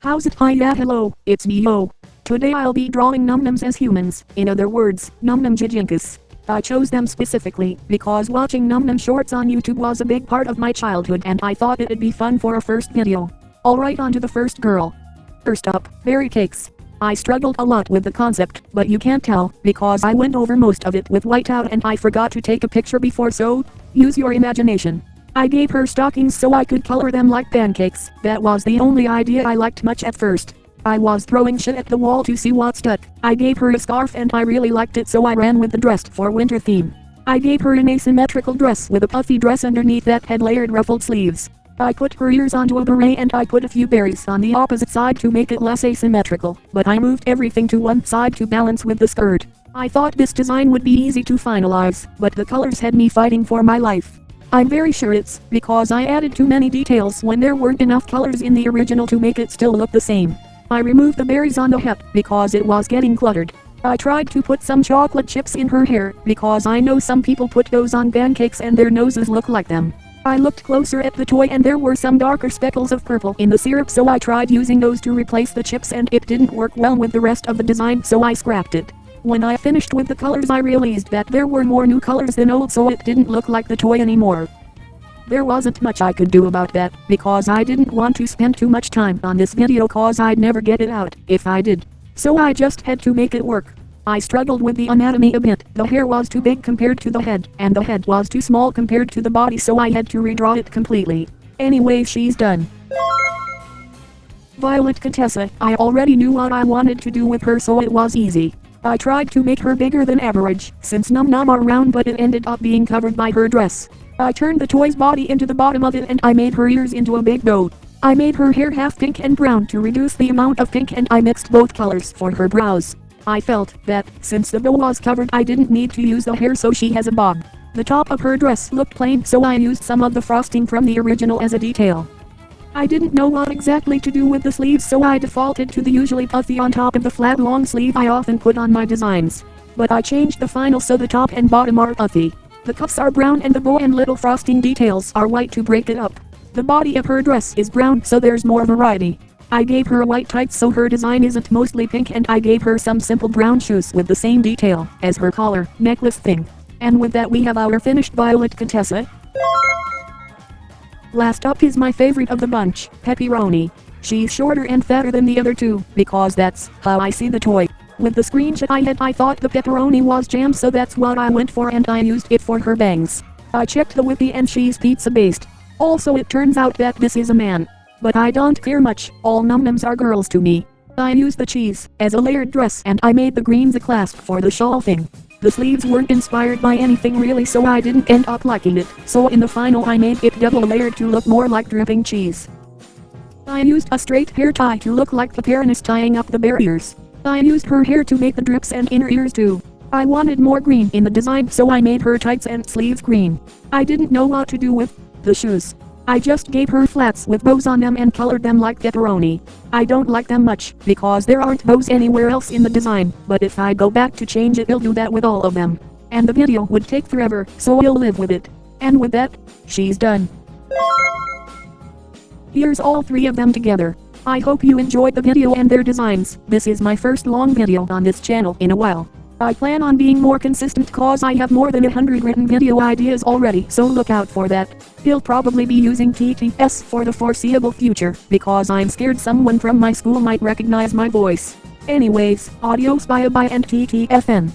How's it? Hi, yeah, hello, it's me, yo. Today I'll be drawing NUMNOMS as humans, in other words, NUMNOM gijinkas. I chose them specifically because watching NUMNOM shorts on YouTube was a big part of my childhood and I thought it'd be fun for a first video. Alright, on to the first girl. First up, berry cakes. I struggled a lot with the concept, but you can't tell, because I went over most of it with whiteout and I forgot to take a picture before, so use your imagination. I gave her stockings so I could color them like pancakes. That was the only idea I liked much at first. I was throwing shit at the wall to see what stuck. I gave her a scarf and I really liked it, so I ran with the dress for winter theme. I gave her an asymmetrical dress with a puffy dress underneath that had layered ruffled sleeves. I put her ears onto a beret and I put a few berries on the opposite side to make it less asymmetrical, but I moved everything to one side to balance with the skirt. I thought this design would be easy to finalize, but the colors had me fighting for my life. I'm very sure it's because I added too many details when there weren't enough colors in the original to make it still look the same. I removed the berries on the hat because it was getting cluttered. I tried to put some chocolate chips in her hair because I know some people put those on pancakes and their noses look like them. I looked closer at the toy and there were some darker speckles of purple in the syrup, so I tried using those to replace the chips and it didn't work well with the rest of the design, so I scrapped it. When I finished with the colors I realized that there were more new colors than old, so it didn't look like the toy anymore. There wasn't much I could do about that, because I didn't want to spend too much time on this video cause I'd never get it out if I did. So I just had to make it work. I struggled with the anatomy a bit. The hair was too big compared to the head, and the head was too small compared to the body, so I had to redraw it completely. Anyway, she's done. Violet Contessa. I already knew what I wanted to do with her, so it was easy. I tried to make her bigger than average, since NUMNOM are round, but it ended up being covered by her dress. I turned the toy's body into the bottom of it and I made her ears into a big bow. I made her hair half pink and brown to reduce the amount of pink, and I mixed both colors for her brows. I felt that, since the bow was covered, I didn't need to use the hair, so she has a bob. The top of her dress looked plain, so I used some of the frosting from the original as a detail. I didn't know what exactly to do with the sleeves, so I defaulted to the usually puffy on top of the flat long sleeve I often put on my designs. But I changed the final so the top and bottom are puffy. The cuffs are brown and the bow and little frosting details are white to break it up. The body of her dress is brown, so there's more variety. I gave her white tights so her design isn't mostly pink, and I gave her some simple brown shoes with the same detail as her collar necklace thing. And with that we have our finished Violet Contessa. Last up is my favorite of the bunch, Pepperoni. She's shorter and fatter than the other two, because that's how I see the toy. With the screenshot I had, I thought the pepperoni was jam, so that's what I went for and I used it for her bangs. I checked the wiki and she's pizza based. Also, it turns out that this is a man. But I don't care much, all NUMNOMs are girls to me. I used the cheese as a layered dress and I made the greens a clasp for the shawl thing. The sleeves weren't inspired by anything really, so I didn't end up liking it, so in the final I made it double layered to look more like dripping cheese. I used a straight hair tie to look like the parent tying up the bear ears. I used her hair to make the drips and inner ears too. I wanted more green in the design, so I made her tights and sleeves green. I didn't know what to do with the shoes. I just gave her flats with bows on them and colored them like pepperoni. I don't like them much because there aren't bows anywhere else in the design, but if I go back to change it, I'll do that with all of them. And the video would take forever, so I'll live with it. And with that, she's done. Here's all three of them together. I hope you enjoyed the video and their designs. This is my first long video on this channel in a while. I plan on being more consistent cause I have more than 100 written video ideas already, so look out for that. He'll probably be using TTS for the foreseeable future, because I'm scared someone from my school might recognize my voice. Anyways, adios, bye bye and TTFN.